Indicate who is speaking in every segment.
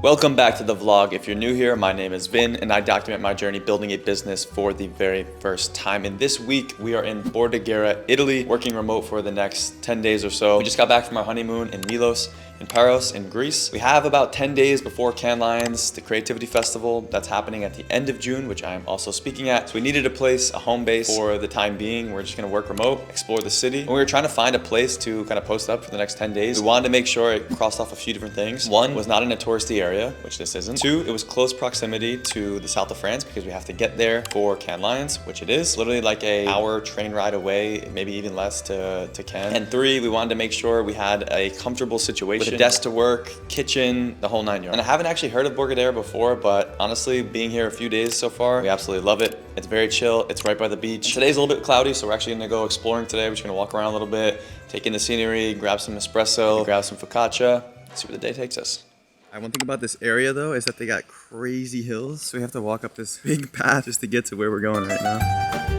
Speaker 1: Welcome back to the vlog. If you're new here, my name is Vin and I document my journey building a business for the very first time. And this week we are in Bordighera, Italy, working remote for the next 10 days or so. We just got back from our honeymoon in Milos, in Paros, in Greece. We have about 10 days before Cannes Lions, the Creativity Festival that's happening at the end of June, which I'm also speaking at. So we needed a place, a home base for the time being. We're just gonna work remote, explore the city. And we were trying to find a place to kind of post up for the next 10 days. We wanted to make sure it crossed off a few different things. One, was not in a touristy area, which this isn't. Two, it was close proximity to the south of France because we have to get there for Cannes Lions, which it is. Literally like an hour train ride away, maybe even less to Cannes. And three, we wanted to make sure we had a comfortable situation with a desk to work, kitchen, the whole 9 yards. And I haven't actually heard of Bordighera before, but honestly, being here a few days so far, we absolutely love it. It's very chill, it's right by the beach. And today's a little bit cloudy, so we're actually gonna go exploring today. We're just gonna walk around a little bit, take in the scenery, grab some espresso, grab some focaccia, see where the day takes us. One thing about this area though is that they got crazy hills, so we have to walk up this big path just to get to where we're going right now.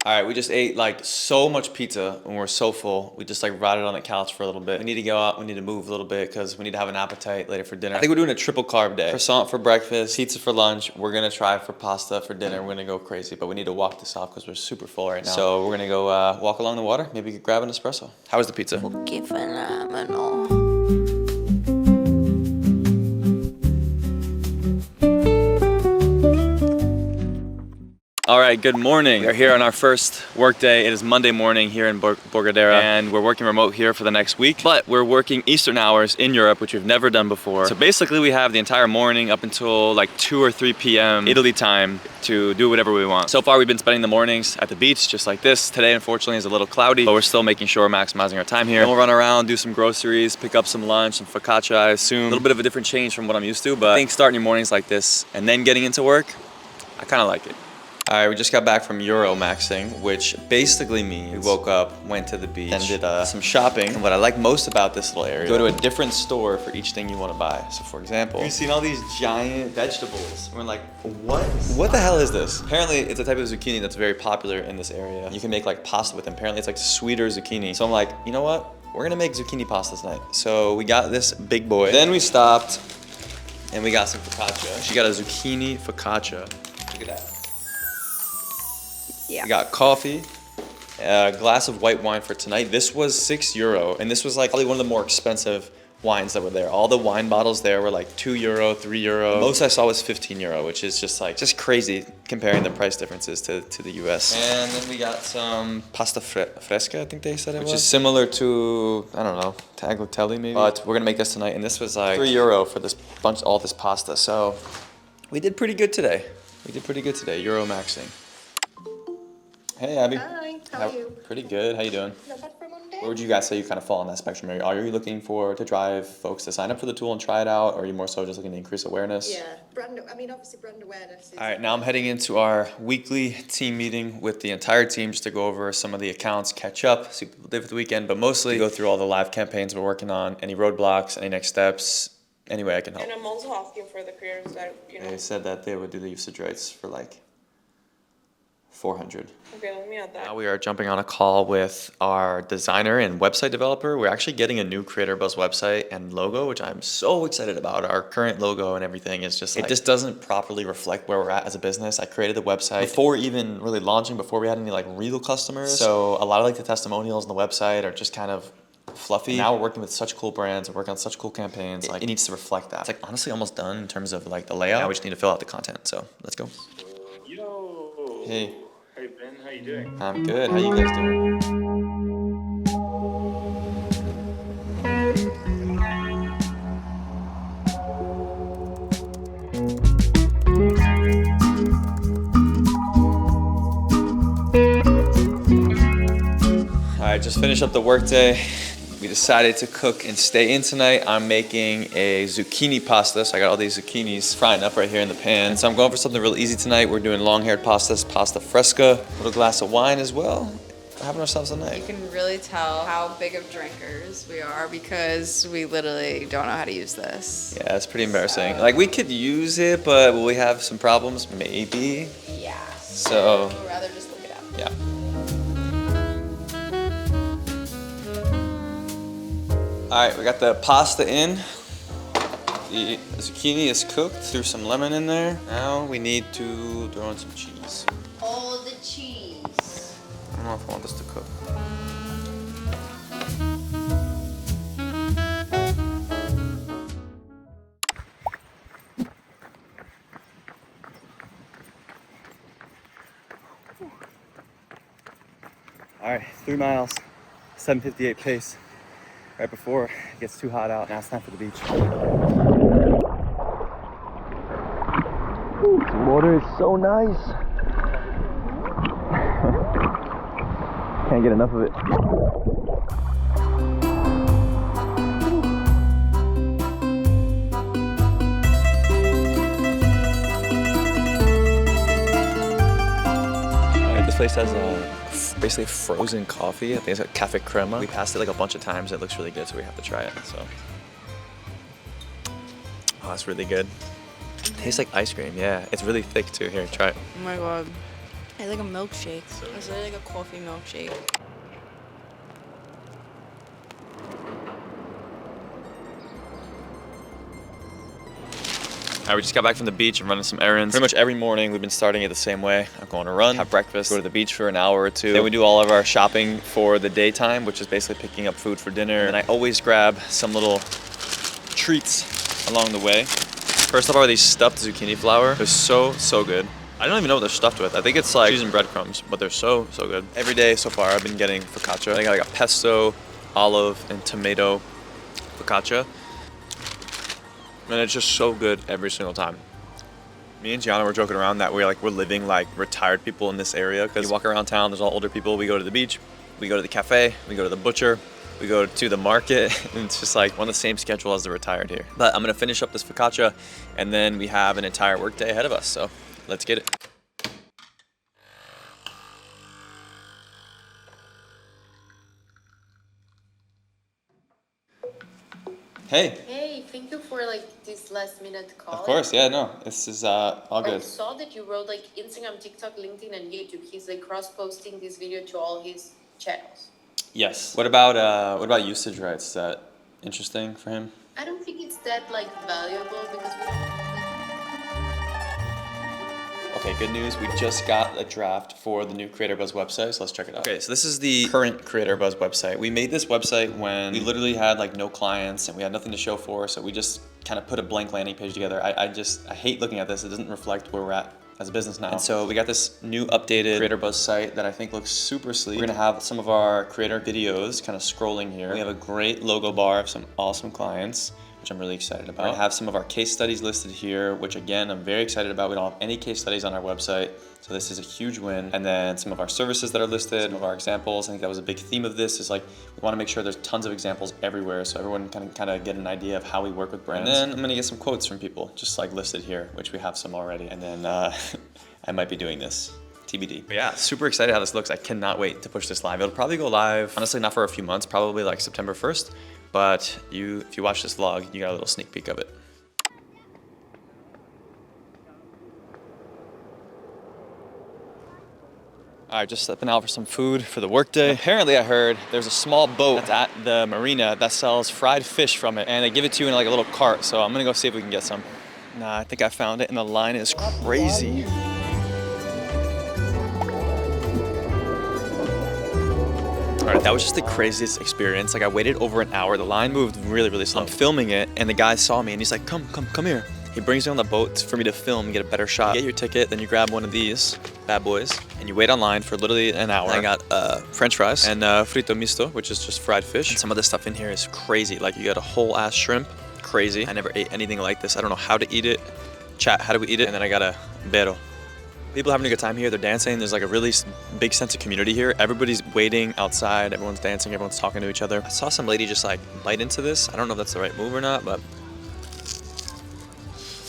Speaker 1: All right, we just ate like so much pizza and we're so full. We just like rotted on the couch for a little bit. We need to go out, we need to move a little bit because we need to have an appetite later for dinner. I think we're doing a triple carb day. Croissant for breakfast, pizza for lunch. We're gonna try for pasta for dinner. We're gonna go crazy, but we need to walk this off because we're super full right now. So we're gonna go walk along the water, maybe grab an espresso. How was the pizza?
Speaker 2: Que phenomenal.
Speaker 1: All right, good morning. We're here on our first work day. It is Monday morning here in Bordighera, and we're working remote here for the next week, but we're working Eastern hours in Europe, which we've never done before. So basically we have the entire morning up until like 2 or 3 p.m. Italy time to do whatever we want. So far we've been spending the mornings at the beach just like this. Today unfortunately is a little cloudy, but we're still making sure we're maximizing our time here. And we'll run around, do some groceries, pick up some lunch, some focaccia, I assume. A little bit of a different change from what I'm used to, but I think starting your mornings like this and then getting into work, I kind of like it. All right, we just got back from Euro maxing, which basically means we woke up, went to the beach, and did some shopping. And what I like most about this little area, go to a different store for each thing you want to buy. So for example, you've seen all these giant vegetables. We're like, what the hell is this? Apparently it's a type of zucchini that's very popular in this area. You can make like pasta with them. Apparently it's like sweeter zucchini. So I'm like, you know what? We're gonna make zucchini pasta tonight. So we got this big boy. Then we stopped and we got some focaccia. She got a zucchini focaccia. Look at that.
Speaker 2: Yeah.
Speaker 1: We got coffee, a glass of white wine for tonight. This was €6, and this was like probably one of the more expensive wines that were there. All the wine bottles there were like €2, €3. Most I saw was €15, which is just crazy comparing the price differences to the US. And then we got some pasta fresca, I think they said it was. Which is similar to, I don't know, tagliatelle maybe. But we're gonna make this tonight, and this was like €3 for this bunch, all this pasta. So we did pretty good today. Euro maxing. Hey, Abby.
Speaker 2: Hi, how are you?
Speaker 1: Pretty good. How you doing?
Speaker 2: Not bad for Monday.
Speaker 1: Where would you guys say you kind of fall on that spectrum? Are you looking to drive folks to sign up for the tool and try it out, or are you more so just looking to increase awareness?
Speaker 2: Yeah, obviously brand awareness.
Speaker 1: All right, now I'm heading into our weekly team meeting with the entire team just to go over some of the accounts, catch up, see what people did for the weekend, but mostly go through all the live campaigns we're working on, any roadblocks, any next steps, any way I can help.
Speaker 3: And I'm also asking for the creators that,
Speaker 1: They said that they would do the usage rates for like 400.
Speaker 3: Okay, let me add that.
Speaker 1: Now we are jumping on a call with our designer and website developer. We're actually getting a new Creatorbuzz website and logo, which I'm so excited about. Our current logo and everything is just like, it just doesn't properly reflect where we're at as a business. I created the website before even really launching, before we had any like real customers. So a lot of like the testimonials on the website are just kind of fluffy. Now we're working with such cool brands, we're working on such cool campaigns. Like it needs to reflect that. It's like honestly almost done in terms of like the layout. Now we just need to fill out the content. So let's go.
Speaker 4: Yo.
Speaker 1: Hey.
Speaker 4: Hey Ben, how you doing?
Speaker 1: I'm good. How you guys doing? All right, just finished up the workday. We decided to cook and stay in tonight. I'm making a zucchini pasta. So I got all these zucchinis frying up right here in the pan. So I'm going for something real easy tonight. We're doing long-haired pastas, pasta fresca, a little glass of wine as well. having ourselves a night.
Speaker 5: You can really tell how big of drinkers we are because we literally don't know how to use this.
Speaker 1: Yeah, it's pretty embarrassing. Like, we could use it, but will we have some problems? Maybe.
Speaker 5: Yeah.
Speaker 1: So,
Speaker 5: We'd rather just look it up.
Speaker 1: yeah. All right, we got the pasta in. The zucchini is cooked. Threw some lemon in there. Now we need to throw in some cheese.
Speaker 5: All the cheese.
Speaker 1: I don't know if I want this to cook. All right, 3 miles, 7:58 pace. Right before it gets too hot out. Now it's time for the beach. Ooh, the water is so nice. Can't get enough of it. This place has basically frozen coffee. I think it's like cafe crema. We passed it like a bunch of times. It looks really good, so we have to try it. So, oh, it's really good. Tastes like ice cream. Yeah, it's really thick too. Here, try it.
Speaker 5: Oh my god. It's like a milkshake. It's like a coffee milkshake.
Speaker 1: All right, we just got back from the beach and running some errands. Pretty much every morning we've been starting it the same way. I'm going to run, have breakfast, go to the beach for an hour or two. Then we do all of our shopping for the daytime, which is basically picking up food for dinner. And I always grab some little treats along the way. First up are these stuffed zucchini flour. They're so good. I don't even know what they're stuffed with. I think it's like cheese and breadcrumbs, but they're so good. Every day so far I've been getting focaccia. I got like a pesto, olive, and tomato focaccia. And it's just so good every single time. Me and Gianna were joking around that we're living like retired people in this area because you walk around town, there's all older people. We go to the beach, we go to the cafe, we go to the butcher, we go to the market, and it's just like on the same schedule as the retired here. But I'm gonna finish up this focaccia, and then we have an entire work day ahead of us, so let's get it. Hey.
Speaker 6: Hey, thank you for like this last minute call.
Speaker 1: Of course, yeah, no, this is all
Speaker 6: I
Speaker 1: good.
Speaker 6: saw that you wrote like Instagram, TikTok, LinkedIn, and YouTube. He's like cross-posting this video to all his channels.
Speaker 1: Yes. What about usage rights? Is that interesting for him?
Speaker 6: I don't think it's that like valuable because we don't.
Speaker 1: Okay, good news. We just got a draft for the new Creatorbuzz website, so let's check it out. Okay, so this is the current Creatorbuzz website. We made this website when we literally had like no clients and we had nothing to show for, so we just kind of put a blank landing page together. I hate looking at this. It doesn't reflect where we're at as a business now. And so we got this new updated Creatorbuzz site that I think looks super sleek. We're gonna have some of our creator videos kind of scrolling here. We have a great logo bar of some awesome clients, which I'm really excited about. We're gonna have some of our case studies listed here, which again, I'm very excited about. We don't have any case studies on our website, so this is a huge win. And then some of our services that are listed, some of our examples. I think that was a big theme of this, is like, we wanna make sure there's tons of examples everywhere so everyone can kind of get an idea of how we work with brands. And then I'm gonna get some quotes from people, just like listed here, which we have some already. And then I might be doing this. TBD. But yeah, super excited how this looks. I cannot wait to push this live. It'll probably go live, honestly, not for a few months, probably like September 1st. But if you watch this vlog, you got a little sneak peek of it. All right, just stepping out for some food for the workday. Apparently I heard there's a small boat that's at the marina that sells fried fish from it, and they give it to you in like a little cart. So I'm gonna go see if we can get some. Nah, I think I found it, and the line is crazy. All right, that was just the craziest experience. Like, I waited over an hour. The line moved really slow. I'm filming it, and the guy saw me, and he's like, come here. He brings me on the boat for me to film and get a better shot. You get your ticket, then you grab one of these bad boys, and you wait online for literally an hour. I got French fries and frito misto, which is just fried fish. And some of the stuff in here is crazy. Like, you got a whole ass shrimp. Crazy. I never ate anything like this. I don't know how to eat it. Chat, how do we eat it? And then I got a bero. People are having a good time here. They're dancing. There's like a really big sense of community here. Everybody's waiting outside. Everyone's dancing. Everyone's talking to each other. I saw some lady just like bite into this. I don't know if that's the right move or not, but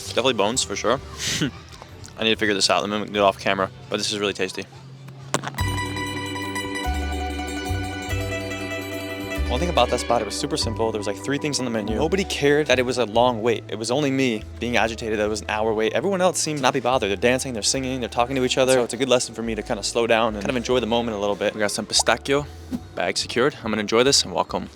Speaker 1: definitely bones for sure. I need to figure this out. Let me get it off camera. But this is really tasty. One thing about that spot, it was super simple. There was like 3 things on the menu. Nobody cared that it was a long wait. It was only me being agitated that it was an hour wait. Everyone else seemed to not be bothered. They're dancing, they're singing, they're talking to each other. So it's a good lesson for me to kind of slow down and kind of enjoy the moment a little bit. We got some pistachio, bag secured. I'm gonna enjoy this and walk home.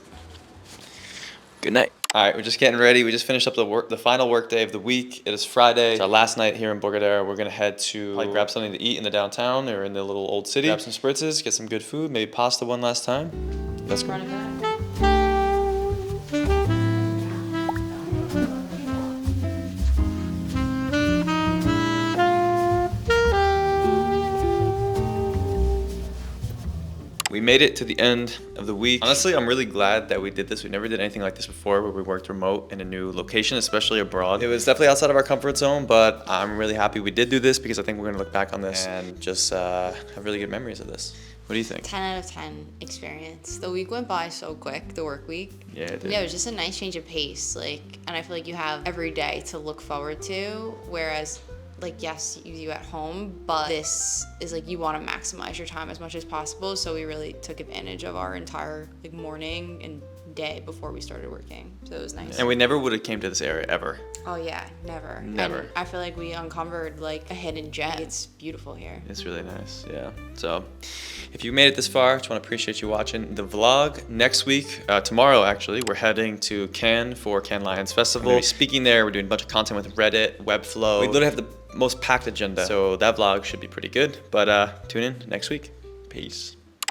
Speaker 1: Good night. All right, we're just getting ready. We just finished up the final work day of the week. It is Friday. It's our last night here in Bordighera. We're gonna head to like grab something to eat in the downtown or in the little old city. Grab some spritzes, get some good food, maybe pasta one last time. Let's go. We made it to the end of the week. Honestly, I'm really glad that we did this. We never did anything like this before where we worked remote in a new location, especially abroad. It was definitely outside of our comfort zone, but I'm really happy we did do this because I think we're gonna look back on this and just have really good memories of this. What do you think?
Speaker 5: 10 out of 10 experience. The week went by so quick, the work week.
Speaker 1: Yeah, it did.
Speaker 5: Yeah, it was just a nice change of pace. And I feel like you have every day to look forward to, whereas yes, you at home, but this is you want to maximize your time as much as possible. So we really took advantage of our entire morning and day before we started working. So it was nice.
Speaker 1: And we never would have came to this area ever.
Speaker 5: Oh yeah, never.
Speaker 1: Never.
Speaker 5: And I feel like we uncovered a hidden gem. It's beautiful here.
Speaker 1: It's really nice, yeah. So if you made it this far, just want to appreciate you watching the vlog. Next week, tomorrow actually, we're heading to Cannes for Cannes Lions Festival. We're gonna be speaking there. We're doing a bunch of content with Reddit, Webflow. We literally have the most packed agenda, so that vlog should be pretty good. But tune in next week. Peace.